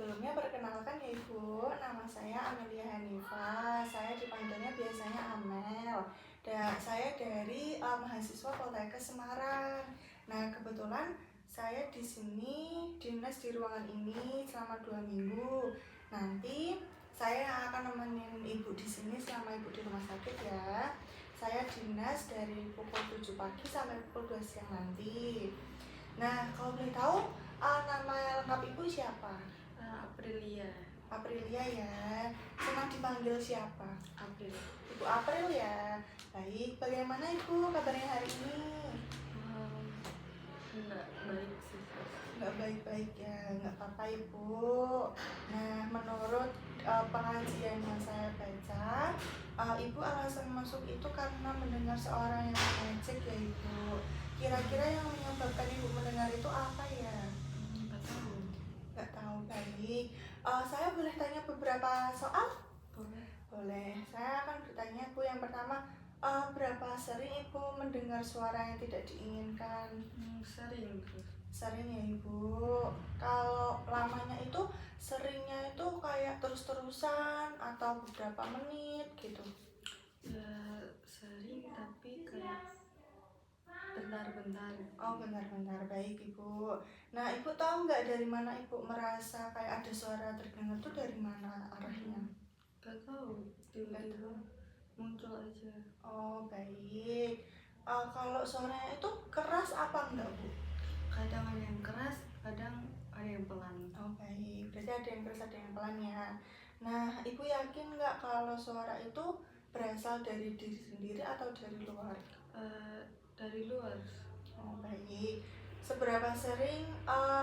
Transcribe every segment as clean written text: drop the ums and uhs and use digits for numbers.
Sebelumnya perkenalkan ya Ibu, nama saya Amelia Hanifa. Saya dipanggilnya biasanya Amel. Dan saya dari mahasiswa Poltekkes Semarang. Nah, kebetulan saya di sini dinas di ruangan ini selama 2 minggu. Nanti saya akan nemenin Ibu di sini selama Ibu di rumah sakit ya. Saya dinas dari pukul 7 pagi sampai pukul 2 siang nanti. Nah, kalau boleh tahu, nama lengkap Ibu siapa? Aprilia. Aprilia ya. Senang dipanggil siapa? April. Ibu April ya. Baik, bagaimana Ibu kabarnya hari ini? Enggak baik sih. Nggak baik-baik ya, nggak apa-apa Ibu. Nah, menurut pengajian yang saya baca, Ibu alasan masuk itu karena mendengar seorang yang mengejek ya Ibu. Kira-kira yang menyebabkan Ibu mendengar itu apa ya? Nggak tahu. Nggak tahu, baik. Saya boleh tanya beberapa soal? Boleh. Boleh. Saya akan bertanya Bu. Yang pertama, berapa sering Ibu mendengar suara yang tidak diinginkan? Sering terus. Sering ya Ibu. Kalau lamanya itu seringnya itu kayak terus-terusan atau beberapa menit gitu? Ya sering tapi kayak bentar-bentar. Oh, bentar-bentar, baik Ibu. Nah, Ibu tahu nggak dari mana Ibu merasa kayak ada suara terdengar tuh dari mana arahnya? Gak tahu, tiba-tiba muncul aja. Oh, baik. Kalau suaranya itu keras apa enggak Bu? Kadang ada yang keras, kadang ada yang pelan. Oh, baik. Berarti ada yang keras, ada yang pelan ya. Nah, Ibu yakin nggak kalau suara itu berasal dari diri sendiri atau dari luar? Dari luar. Oh, baik. Seberapa sering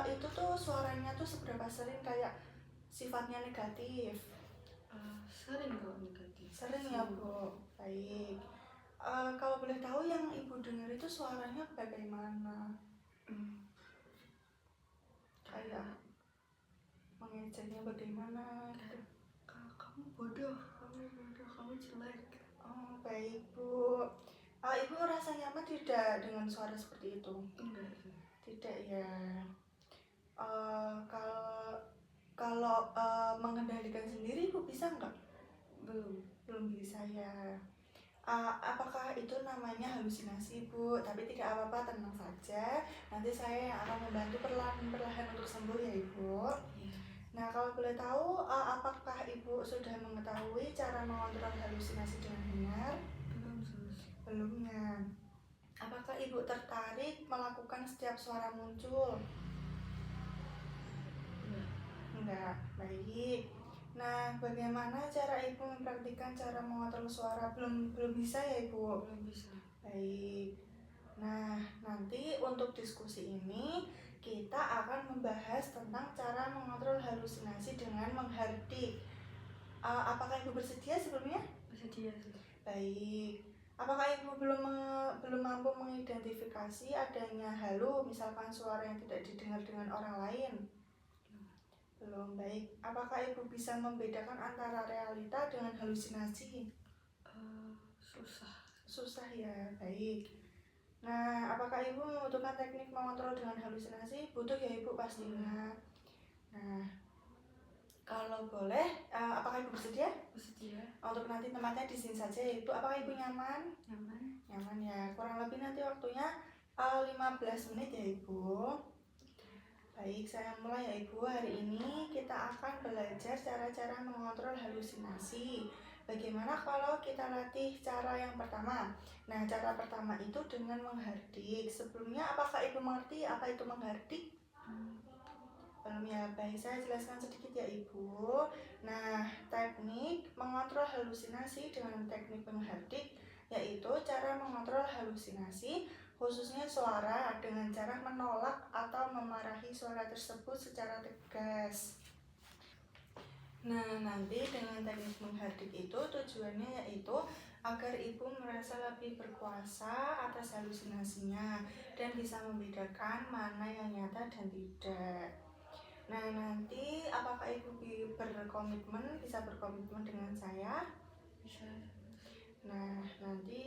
itu tuh suaranya tuh seberapa sering kayak sifatnya negatif? Sering kok negatif. Sering ya Bu. Baik. Kalau boleh tahu yang Ibu dengar itu suaranya bagaimana? Kayak mengejeknya bagaimana gitu. Kamu bodoh, kamu jelek. Oh, baik Bu. Ibu rasa nyaman tidak dengan suara seperti itu? Enggak sih. Tidak ya. Kalau mengendalikan sendiri Ibu bisa nggak? Belum bisa ya. Apakah itu namanya halusinasi Bu? Tapi tidak apa-apa, tenang saja. Nanti saya yang akan membantu perlahan-perlahan untuk sembuh ya Ibu. Iya. Nah, kalau boleh tahu, apakah Ibu sudah mengetahui cara mengontrol halusinasi dengan benar? Belum sus. Belum ya. Apakah Ibu tertarik melakukan setiap suara muncul? Enggak. Baik. Nah, bagaimana cara Ibu mempraktikkan cara mengontrol suara? Belum bisa ya Ibu? Belum bisa. Baik. Nah, nanti untuk diskusi ini kita akan membahas tentang cara mengontrol halusinasi dengan menghardik. Apakah Ibu bersedia sebelumnya? Bersedia sih. Baik. Apakah Ibu belum mampu mengidentifikasi adanya halu, misalkan suara yang tidak didengar dengan orang lain? Belum. Baik. Apakah Ibu bisa membedakan antara realita dengan halusinasi? Susah ya. Baik. Nah, apakah Ibu membutuhkan teknik mengontrol dengan halusinasi? Butuh ya Ibu pastinya. Nah, kalau boleh, apakah Ibu bersedia? Bersedia. Untuk nanti tempatnya di sini saja ya Ibu. Apakah Ibu nyaman? Nyaman. Nyaman ya. Kurang lebih nanti waktunya 15 menit ya Ibu. Baik, saya mulai ya Ibu. Hari ini kita akan belajar cara-cara mengontrol halusinasi. Bagaimana kalau kita latih cara yang pertama? Nah, cara pertama itu dengan menghardik. Sebelumnya, apakah Ibu mengerti apa itu menghardik? Belum ya, baik, saya jelaskan sedikit ya Ibu. Nah, teknik mengontrol halusinasi dengan teknik menghardik yaitu cara mengontrol halusinasi khususnya suara dengan cara menolak atau memarahi suara tersebut secara tegas. Nah, nanti dengan teknik menghardik itu tujuannya yaitu agar Ibu merasa lebih berkuasa atas halusinasinya dan bisa membedakan mana yang nyata dan tidak. Nah, nanti apakah Ibu bisa berkomitmen dengan saya? Bisa. Nah, nanti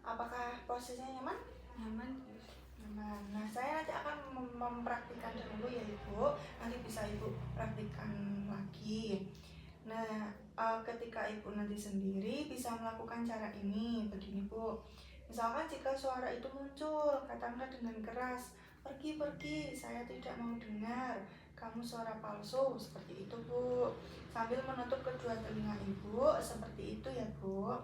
apakah posisinya nyaman? Nyaman. Nyaman. Nah, saya nanti akan mempraktikkan dulu ya Ibu. Nanti bisa ketika ibu nanti sendiri bisa melakukan cara ini. Begini bu, misalkan jika suara itu muncul, katakanlah dengan keras, pergi pergi, saya tidak mau dengar, kamu suara palsu, seperti itu bu. Sambil menutup kedua telinga ibu, seperti itu ya bu.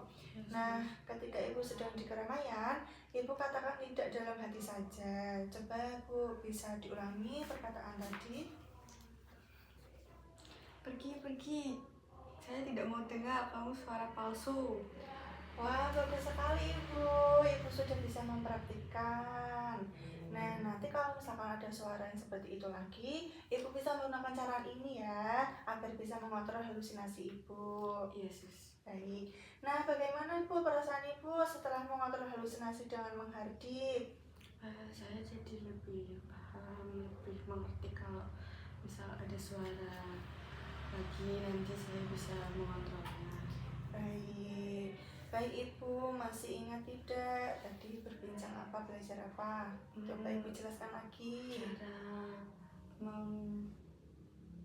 Nah, ketika ibu sedang di keramaian, ibu katakan tidak dalam hati saja. Coba bu, bisa diulangi perkataan tadi. Pergi. Saya tidak mau dengar kamu suara palsu. Wah, bagus sekali ibu. Ibu sudah bisa mempraktikkan. Nah, nanti kalau misalkan ada suara yang seperti itu lagi, ibu bisa menggunakan cara ini ya, agar bisa mengontrol halusinasi ibu. Iya sus. Baik. Nah, bagaimana ibu perasaan ibu setelah mengontrol halusinasi dengan menghardik? Saya jadi lebih paham, lebih mengerti kalau misal ada suara lagi nanti saya bisa mengontrolnya. Baik. Baik ibu, masih ingat tidak tadi berbincang apa, belajar apa? Coba ibu jelaskan lagi. Cara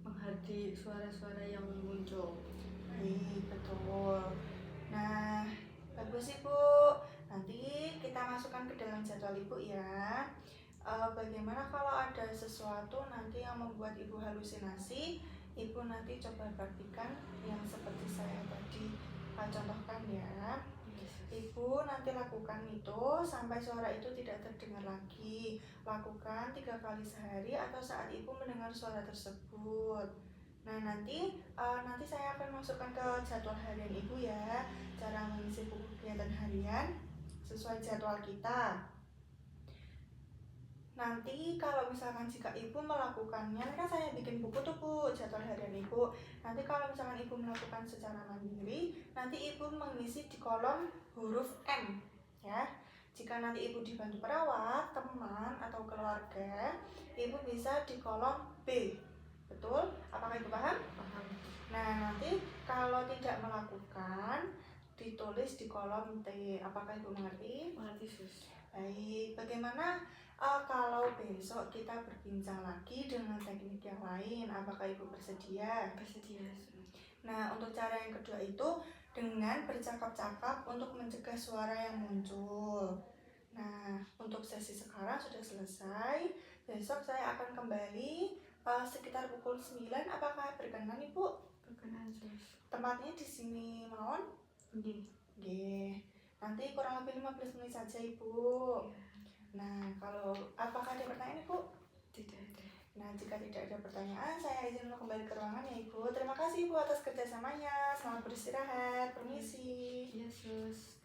menghardik suara-suara yang muncul. Baik, betul. Nah, bagus ibu. Nanti kita masukkan ke dalam jadwal ibu ya. Bagaimana kalau ada sesuatu nanti yang membuat ibu halusinasi, ibu nanti coba praktikan yang seperti saya tadi contohkan ya. Ibu nanti lakukan itu sampai suara itu tidak terdengar lagi. Lakukan 3 kali sehari atau saat ibu mendengar suara tersebut. Nah, nanti saya akan masukkan ke jadwal harian ibu ya, cara mengisi buku kegiatan harian sesuai jadwal kita. Nanti kalau misalkan jika ibu melakukannya, kan saya bikin buku tuh bu, jadwal harian ibu. Nanti kalau misalkan ibu melakukan secara mandiri, nanti ibu mengisi di kolom huruf M ya. Jika nanti ibu dibantu perawat, teman atau keluarga, ibu bisa di kolom B. Betul? Apakah ibu paham? Paham. Nah, nanti kalau tidak melakukan, ditulis di kolom T. Apakah ibu mengerti? Mengerti sus. Baik, bagaimana kalau besok kita berbincang lagi dengan teknik yang lain? Apakah ibu bersedia? Bersedia sus. Nah, untuk cara yang kedua itu dengan bercakap-cakap untuk mencegah suara yang muncul. Nah, untuk sesi sekarang sudah selesai. Besok saya akan kembali sekitar pukul 9. Apakah berkenan ibu? Berkenan sus. Tempatnya di sini mawon? Oke. Oke. Nanti kurang lebih 15 menit saja ibu. Nah, apakah ada pertanyaan ibu? Tidak ada. Nah, jika tidak ada pertanyaan, saya izin untuk kembali ke ruangan ya ibu. Terima kasih ibu atas kerjasamanya. Selamat beristirahat. Permisi. Iya sus.